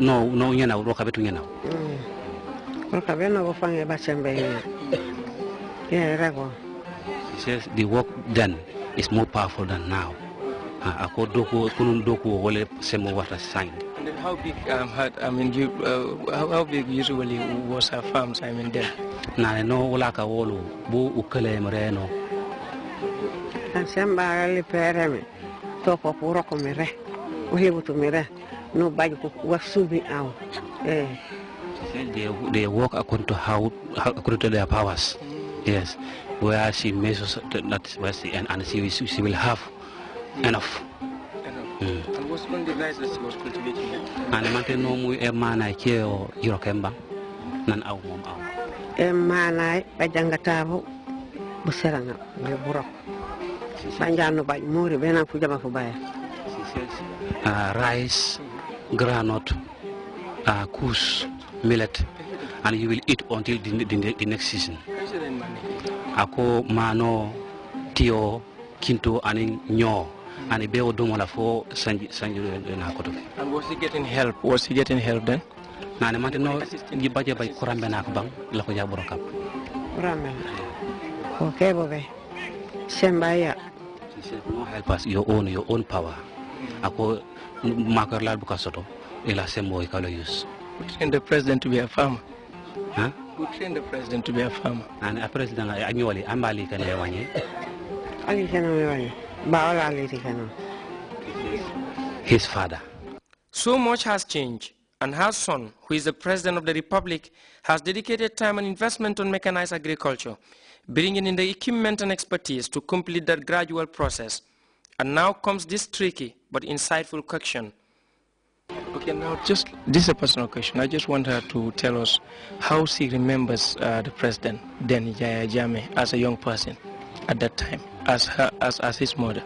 No, nyana roka betu nyana. Roka beno go fange bachembe. Yeah, rego. He says the work done is more powerful than now. Ako doku kunun doku wole semo wata signed. And then how big how big usually was her farms? I mean then. Na no wala ka wolo bu ukale mreno. Ansemba ali pereme. Topo puro komere. Uhibu tumire. No baju ku wasubi au. They work according to according to their powers. Yes, where she measures that was the end, and she will have enough. And what's on the rice that she was cultivating? And the man no mu e mana ke o Yorokemba nan aw mom aw. E mana bajangatabu buseranga be burok. Banjano baj muri bena fu jama fu baya. Rice, granite, kus, millet, and you will eat until the next season. Ako mano, tio, kinto, and nyo, and the beo domola for sanju na koto. And was he getting help? Was he getting help then? Na ne mante no ni baje bay kurambe na ko bang la ko jaboro kap. Kurambe. Okay, bobe. Sembaya. She said no help us your own power. Ako makar lal buka soto ila sembo ikalo use. Who trained the president to be a farmer? Huh? Who trained the president to be a farmer? And a president annually ambali kan wanye. Ali kana wanye. Baola ali kana. His father. So much has changed, and her son, who is the president of the republic, has dedicated time and investment on mechanized agriculture, bringing in the equipment and expertise to complete that gradual process. And now comes this tricky but insightful question. Okay, now this is a personal question. I just want her to tell us how she remembers the president, then Yaya Jammeh, as a young person at that time, as his mother.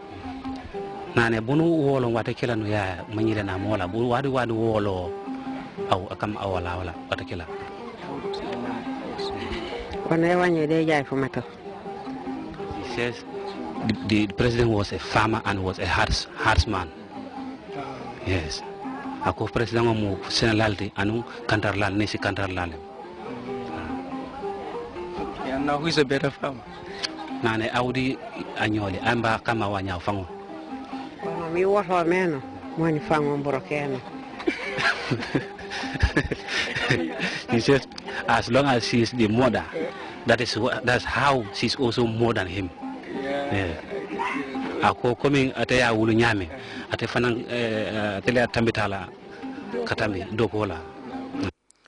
Nane bunu wolo wata kila no ya manyire na mola bu wadu wolo au akam awala wala wata kila. Wana wanye de jai fumato. He says the president was a farmer and was a herdsman. Yes. Ako president mo senalalti anu kantarlal nesi kantarlal. And now who is a better farmer? Nane audi anyoli amba kama wanya fango. Mi wato meno mwani fango mborokeno. He says as long as she is the mother, that's how she's also more than him. Yeah. Ako coming ate ya wulu nyame ate fanang tele tambitala katami dokola.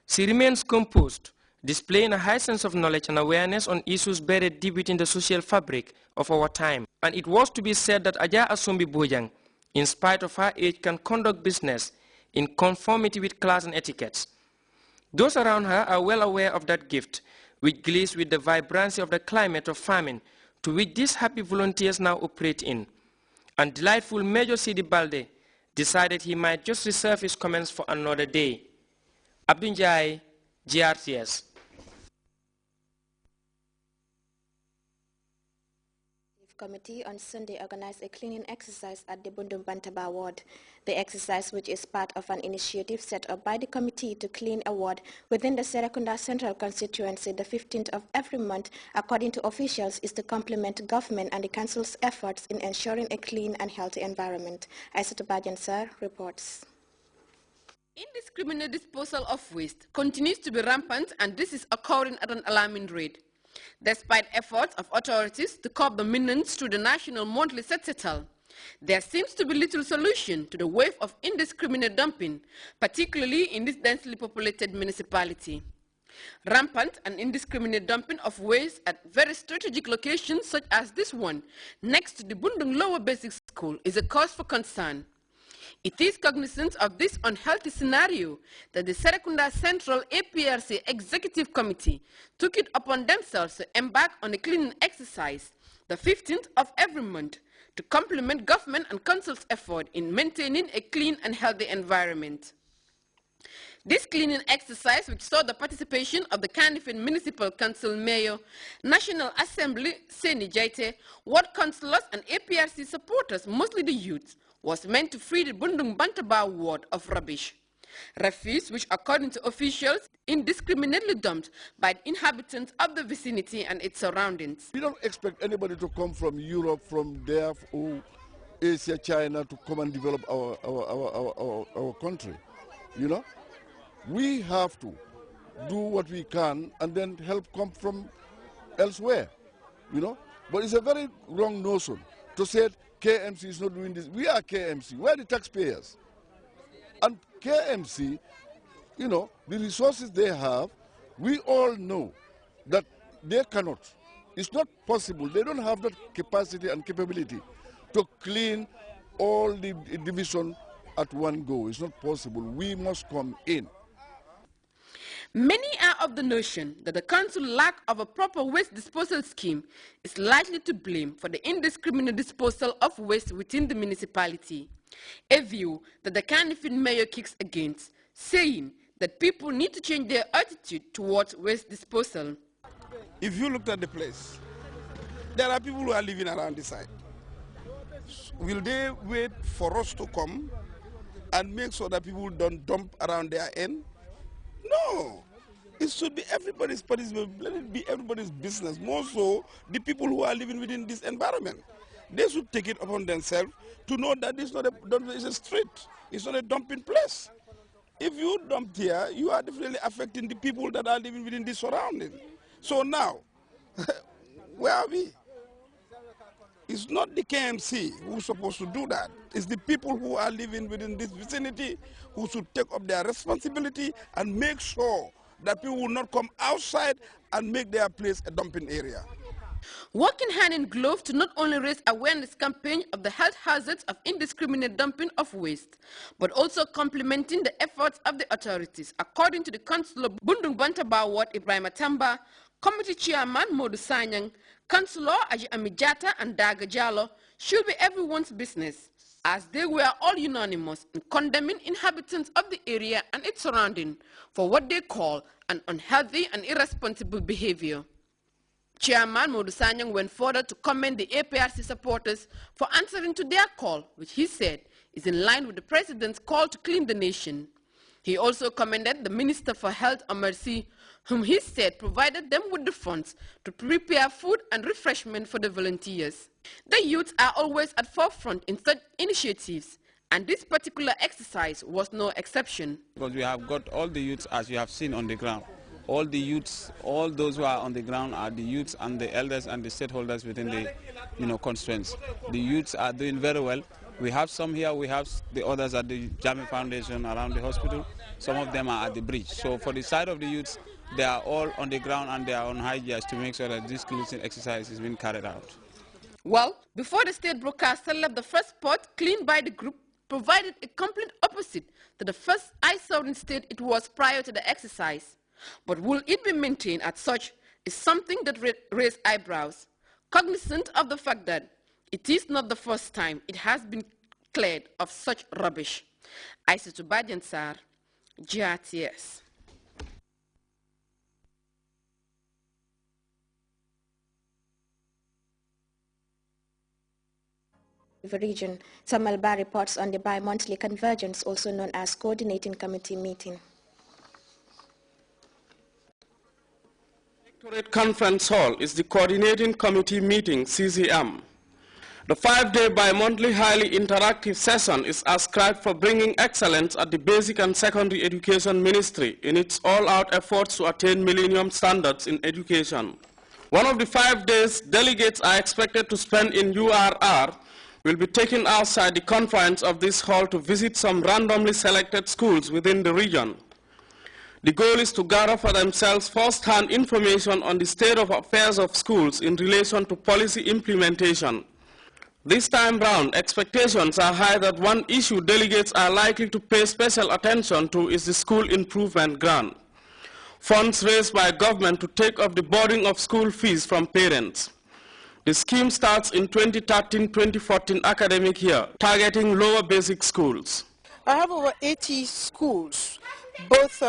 She remains composed, displaying a high sense of knowledge and awareness on issues buried deep within the social fabric of our time. And it was to be said that Aja Asumbi Bojang, in spite of her age, can conduct business in conformity with class and etiquettes. Those around her are well aware of that gift, which gleams with the vibrancy of the climate of famine to which these happy volunteers now operate in. And delightful Major Sidi Balde decided he might just reserve his comments for another day. Abdunjai, GRTS. Committee on Sunday organized a cleaning exercise at the Bundum Bantaba ward. The exercise, which is part of an initiative set up by the committee to clean a ward within the Serekunda Central constituency the 15th of every month, according to officials, is to complement government and the council's efforts in ensuring a clean and healthy environment. Aissatou Badian, sir, reports. Indiscriminate disposal of waste continues to be rampant, and this is occurring at an alarming rate. Despite efforts of authorities to curb the menace through the national monthly set-settle, there seems to be little solution to the wave of indiscriminate dumping, particularly in this densely populated municipality. Rampant and indiscriminate dumping of waste at very strategic locations such as this one, next to the Bundung Lower Basic School, is a cause for concern. It is cognizant of this unhealthy scenario that the Serekunda Central APRC Executive Committee took it upon themselves to embark on a cleaning exercise the 15th of every month to complement government and council's effort in maintaining a clean and healthy environment. This cleaning exercise, which saw the participation of the Kanifing Municipal Council Mayor, National Assembly Seni Jaite, ward councillors and APRC supporters, mostly the youth, was meant to free the Bundung Bantaba ward of rubbish. refuse which, according to officials, indiscriminately dumped by the inhabitants of the vicinity and its surroundings. We don't expect anybody to come from Europe, from there, or Asia, China, to come and develop our country. You know, we have to do what we can and then help come from elsewhere. You know, but it's a very wrong notion to say KMC is not doing this. We are KMC. We are the taxpayers. And KMC, you know, the resources they have, we all know that they cannot. It's not possible. They don't have that capacity and capability to clean all the division at one go. It's not possible. We must come in. Many are of the notion that the council's lack of a proper waste disposal scheme is likely to blame for the indiscriminate disposal of waste within the municipality, a view that the Kanifing mayor kicks against, saying that people need to change their attitude towards waste disposal. If you looked at the place, there are people who are living around the site. Will they wait for us to come and make sure that people don't dump around their end? No. It should be everybody's participation. Let it be everybody's business. More so, the people who are living within this environment. They should take it upon themselves to know that it's not it's a street. It's not a dumping place. If you dump here, you are definitely affecting the people that are living within this surrounding. So now, where are we? It's not the KMC who's supposed to do that. It's the people who are living within this vicinity who should take up their responsibility and make sure that people will not come outside and make their place a dumping area. Working hand in glove to not only raise awareness campaign of the health hazards of indiscriminate dumping of waste, but also complementing the efforts of the authorities. According to the Councillor Bundung Bantaba Ward Ibrahim Tamba, Committee Chairman Modu Sanyang, Councillor Aji Amijata and Daga Jallo should be everyone's business, as they were all unanimous in condemning inhabitants of the area and its surrounding for what they call an unhealthy and irresponsible behavior. Chairman Modu Sanyang went further to commend the APRC supporters for answering to their call, which he said is in line with the President's call to clean the nation. He also commended the Minister for Health, Amarsi, whom he said provided them with the funds to prepare food and refreshment for the volunteers. The youths are always at forefront in such initiatives, and this particular exercise was no exception. Because we have got all the youths, as you have seen on the ground. All the youths, all those who are on the ground are the youths and the elders and the stakeholders within the constituents. The youths are doing very well. We have some here, we have the others at the Jami Foundation around the hospital. Some of them are at the bridge. So for the side of the youths, they are all on the ground and they are on high gears to make sure that this cleansing exercise is being carried out. Well, before the state broadcaster left the first spot cleaned by the group, provided a complete opposite to the first I saw in state it was prior to the exercise. But will it be maintained as such is something that raised eyebrows, cognizant of the fact that it is not the first time it has been cleared of such rubbish. Aissatou Badian Sarr, Grts. The region, Samuel Barr reports on the bi-monthly convergence, also known as Coordinating Committee meeting. Electorate Conference Hall is the Coordinating Committee meeting, CCM. The 5-day bi-monthly highly interactive session is ascribed for bringing excellence at the Basic and Secondary Education Ministry in its all-out efforts to attain millennium standards in education. One of the 5 days delegates are expected to spend in URR will be taken outside the confines of this hall to visit some randomly selected schools within the region. The goal is to gather for themselves first-hand information on the state of affairs of schools in relation to policy implementation. This time round, expectations are high that one issue delegates are likely to pay special attention to is the school improvement grant, funds raised by government to take up the burden of school fees from parents. The scheme starts in 2013-2014 academic year, targeting lower basic schools. I have over 80 schools, both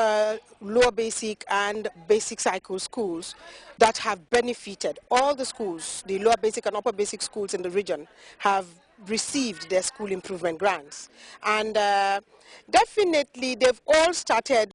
lower basic and basic cycle schools, that have benefited. All the schools, the lower basic and upper basic schools in the region, have received their school improvement grants. And definitely they've all started